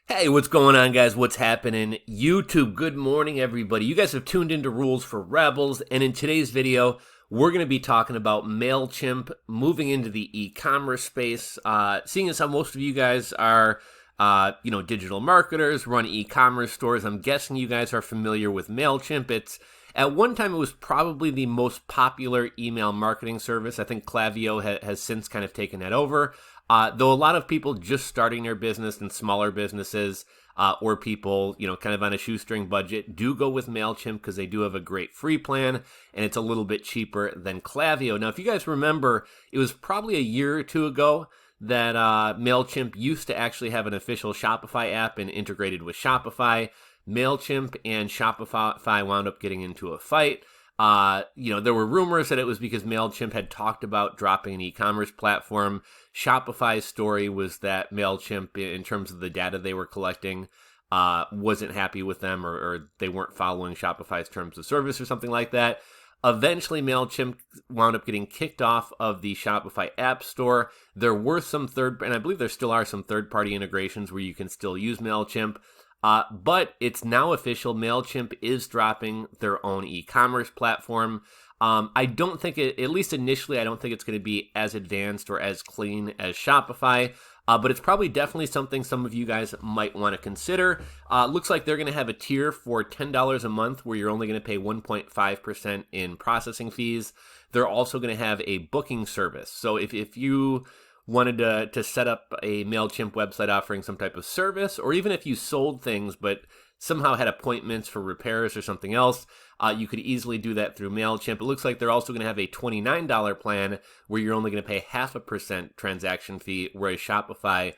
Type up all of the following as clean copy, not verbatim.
Hey, what's going on, guys? What's happening? YouTube, good morning, everybody. You guys have tuned into Rules for Rebels, and in today's video, we're going to be talking about MailChimp moving into the e-commerce space. Seeing as how most of you guys are, digital marketers, run e-commerce stores, I'm guessing you guys are familiar with MailChimp. At one time, it was probably the most popular email marketing service. I think Klaviyo has since kind of taken that over. Though a lot of people just starting their business and smaller businesses or people, kind of on a shoestring budget do go with MailChimp because they do have a great free plan and it's a little bit cheaper than Klaviyo. Now, if you guys remember, it was probably a year or two ago that MailChimp used to actually have an official Shopify app and integrated with Shopify. MailChimp and Shopify wound up getting into a fight. There were rumors that it was because MailChimp had talked about dropping an e-commerce platform. Shopify's story was that MailChimp, in terms of the data they were collecting, wasn't happy with them or they weren't following Shopify's terms of service or something like that. Eventually, MailChimp wound up getting kicked off of the Shopify App Store. There were some and I believe there still are some third-party integrations where you can still use MailChimp. But it's now official. MailChimp is dropping their own e-commerce platform. I don't think at least initially, I don't think it's going to be as advanced or as clean as Shopify. But it's probably definitely something some of you guys might want to consider. Looks like they're going to have a tier for $10 a month where you're only going to pay 1.5% in processing fees. They're also going to have a booking service. So if you wanted to set up a MailChimp website offering some type of service, or even if you sold things but somehow had appointments for repairs or something else, you could easily do that through MailChimp. It looks like they're also going to have a $29 plan where you're only going to pay 0.5% transaction fee, whereas Shopify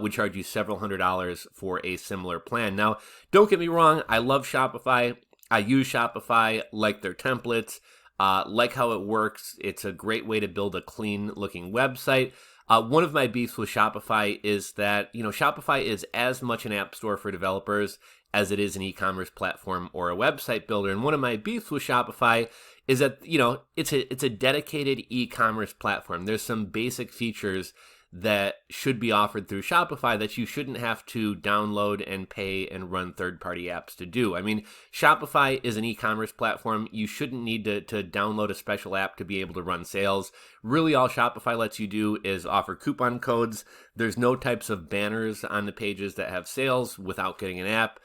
would charge you several $100s for a similar plan. Now, don't get me wrong, I love Shopify. I use Shopify, like their templates, like how it works. It's a great way to build a clean-looking website. One of my beefs with Shopify is that, Shopify is as much an app store for developers as it is an e-commerce platform or a website builder. And one of my beefs with Shopify is that, it's a dedicated e-commerce platform. There's some basic features that should be offered through Shopify that you shouldn't have to download and pay and run third-party apps to do. I mean, Shopify is an e-commerce platform. You shouldn't need to download a special app to be able to run sales. Really, all Shopify lets you do is offer coupon codes. There's no types of banners on the pages that have sales without getting an app.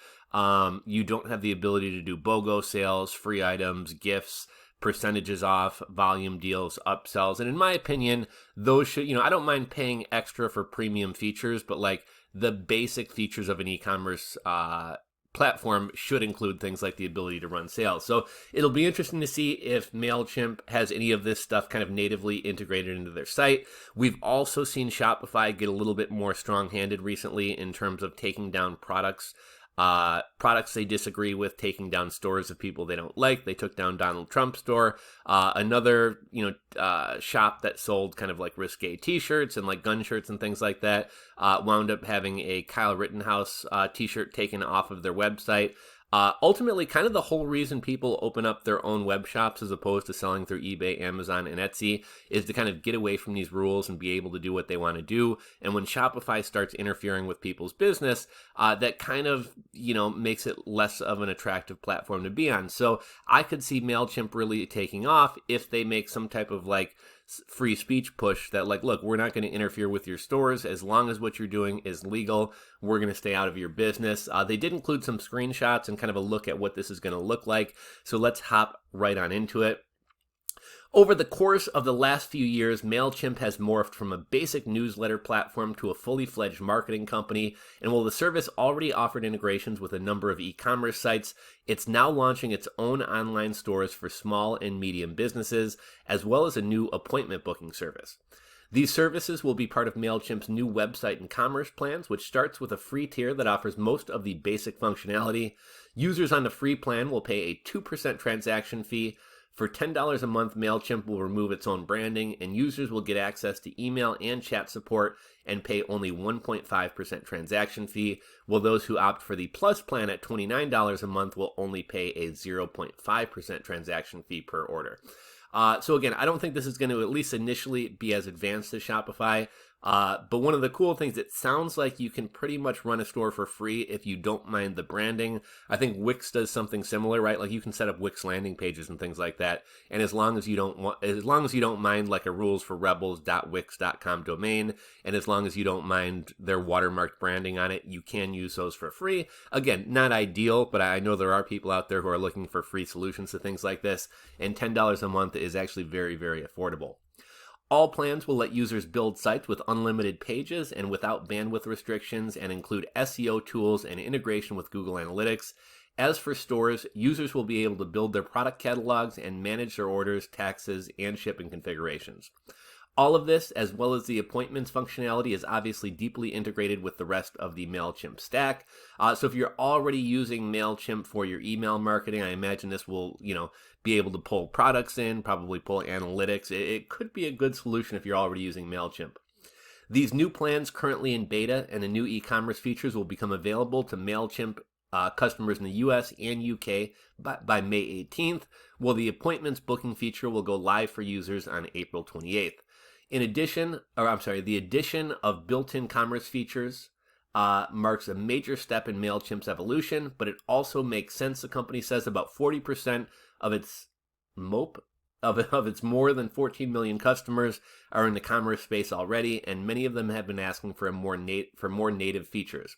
You don't have the ability to do BOGO sales, free items, gifts, percentages off, volume deals, upsells. And in my opinion, those should, I don't mind paying extra for premium features, but like the basic features of an e-commerce platform should include things like the ability to run sales. So it'll be interesting to see if MailChimp has any of this stuff kind of natively integrated into their site. We've also seen Shopify get a little bit more strong-handed recently in terms of taking down products they disagree with, taking down stores of people they don't like. They took down Donald Trump's store. Another, shop that sold kind of like risque t-shirts and like gun shirts and things like that, wound up having a Kyle Rittenhouse t-shirt taken off of their website. Ultimately, kind of the whole reason people open up their own web shops as opposed to selling through eBay, Amazon, and Etsy is to kind of get away from these rules and be able to do what they want to do. And when Shopify starts interfering with people's business, that kind of, makes it less of an attractive platform to be on. So I could see MailChimp really taking off if they make some type of like free speech push that like, look, we're not going to interfere with your stores as long as what you're doing is legal. We're going to stay out of your business. They did include some screenshots and kind of a look at what this is going to look like. So let's hop right on into it. Over the course of the last few years, MailChimp has morphed from a basic newsletter platform to a fully fledged marketing company, and while the service already offered integrations with a number of e-commerce sites, it's now launching its own online stores for small and medium businesses, as well as a new appointment booking service. These services will be part of MailChimp's new website and commerce plans, which starts with a free tier that offers most of the basic functionality. Users on the free plan will pay a 2% transaction fee. For $10 a month, MailChimp will remove its own branding, and users will get access to email and chat support and pay only 1.5% transaction fee, while those who opt for the Plus plan at $29 a month will only pay a 0.5% transaction fee per order. So again, I don't think this is going to, at least initially, be as advanced as Shopify. But one of the cool things, it sounds like you can pretty much run a store for free if you don't mind the branding. I think Wix does something similar, right? Like you can set up Wix landing pages and things like that. And as long as you don't mind like a rulesforrebels.wix.com domain, and as long as you don't mind their watermarked branding on it, you can use those for free. Again, not ideal, but I know there are people out there who are looking for free solutions to things like this, and $10 a month is actually very, very affordable. All plans will let users build sites with unlimited pages and without bandwidth restrictions, and include SEO tools and integration with Google Analytics. As for stores, users will be able to build their product catalogs and manage their orders, taxes, and shipping configurations. All of this, as well as the appointments functionality, is obviously deeply integrated with the rest of the MailChimp stack. So if you're already using MailChimp for your email marketing, I imagine this will, be able to pull products in, probably pull analytics. It could be a good solution if you're already using MailChimp. These new plans currently in beta and the new e-commerce features will become available to MailChimp customers in the US and UK by May 18th, while the appointments booking feature will go live for users on April 28th. The addition of built-in commerce features marks a major step in MailChimp's evolution, but it also makes sense, the company says. About 40% of its its more than 14 million customers are in the commerce space already, and many of them have been asking for more native features.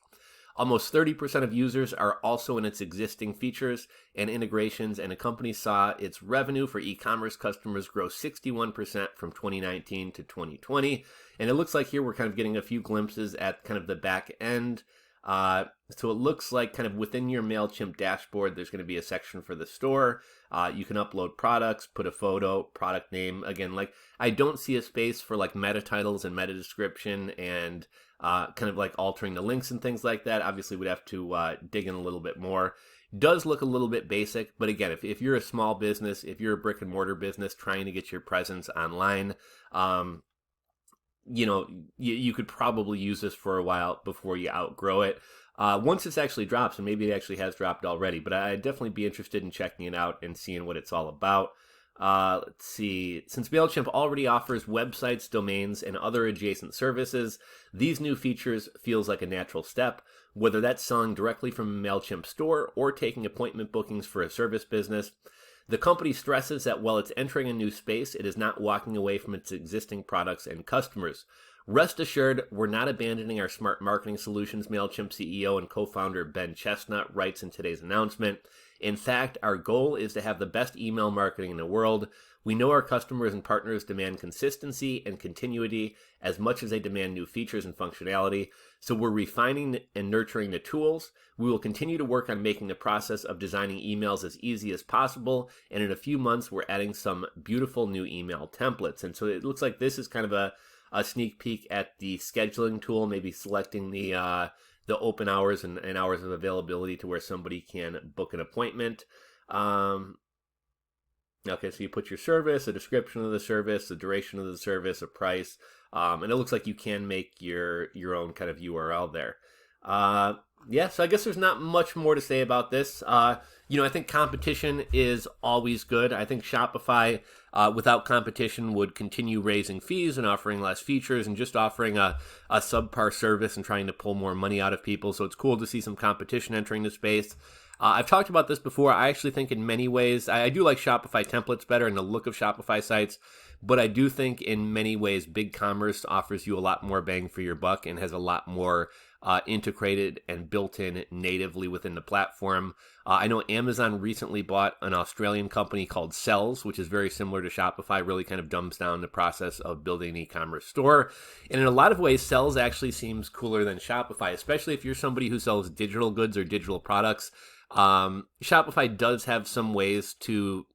Almost 30% of users are also in its existing features and integrations, and the company saw its revenue for e-commerce customers grow 61% from 2019 to 2020. And it looks like here we're kind of getting a few glimpses at kind of the back end. So it looks like kind of within your MailChimp dashboard, there's going to be a section for the store. You can upload products, put a photo, product name. Again, like I don't see a space for like meta titles and meta description and kind of like altering the links and things like that. Obviously, we'd have to dig in a little bit more. Does look a little bit basic, but again, if you're a small business, if you're a brick and mortar business trying to get your presence online, you could probably use this for a while before you outgrow it. Once this actually drops, and maybe it actually has dropped already, but I'd definitely be interested in checking it out and seeing what it's all about. Let's see. Since MailChimp already offers websites, domains, and other adjacent services, these new features feels like a natural step, whether that's selling directly from a MailChimp store or taking appointment bookings for a service business. The company stresses that while it's entering a new space, it is not walking away from its existing products and customers. Rest assured, we're not abandoning our smart marketing solutions, MailChimp CEO and co-founder Ben Chestnut writes in today's announcement. In fact, our goal is to have the best email marketing in the world. We know our customers and partners demand consistency and continuity as much as they demand new features and functionality. So we're refining and nurturing the tools. We will continue to work on making the process of designing emails as easy as possible. And in a few months, we're adding some beautiful new email templates. And so it looks like this is kind of a sneak peek at the scheduling tool, maybe selecting the open hours and hours of availability to where somebody can book an appointment. Okay, so you put your service, a description of the service, the duration of the service, a price, and it looks like you can make your own kind of URL there. So I guess there's not much more to say about this. I think competition is always good. I think Shopify, without competition, would continue raising fees and offering less features and just offering a subpar service and trying to pull more money out of people. So it's cool to see some competition entering the space. I've talked about this before. I actually think in many ways, I do like Shopify templates better and the look of Shopify sites, but I do think in many ways, BigCommerce offers you a lot more bang for your buck and has a lot more integrated and built in natively within the platform. I know Amazon recently bought an Australian company called Sells, which is very similar to Shopify, really kind of dumbs down the process of building an e-commerce store. And in a lot of ways, Sells actually seems cooler than Shopify, especially if you're somebody who sells digital goods or digital products. Shopify does have some ways to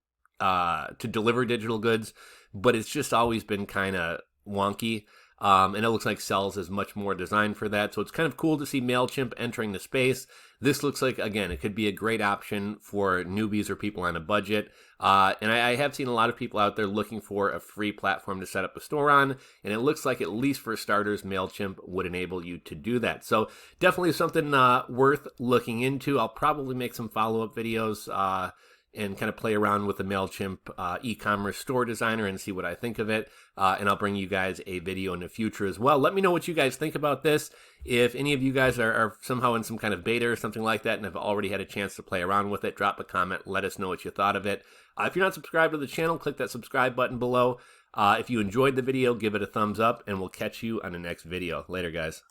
deliver digital goods, but it's just always been kind of wonky. And it looks like Sells is much more designed for that. So it's kind of cool to see MailChimp entering the space. This looks like, again, it could be a great option for newbies or people on a budget. And I have seen a lot of people out there looking for a free platform to set up a store on. And it looks like, at least for starters, MailChimp would enable you to do that. So definitely something worth looking into. I'll probably make some follow-up videos and kind of play around with the MailChimp e-commerce store designer and see what I think of it. And I'll bring you guys a video in the future as well. Let me know what you guys think about this. If any of you guys are somehow in some kind of beta or something like that and have already had a chance to play around with it, drop a comment. Let us know what you thought of it. If you're not subscribed to the channel, click that subscribe button below. If you enjoyed the video, give it a thumbs up, and we'll catch you on the next video. Later, guys.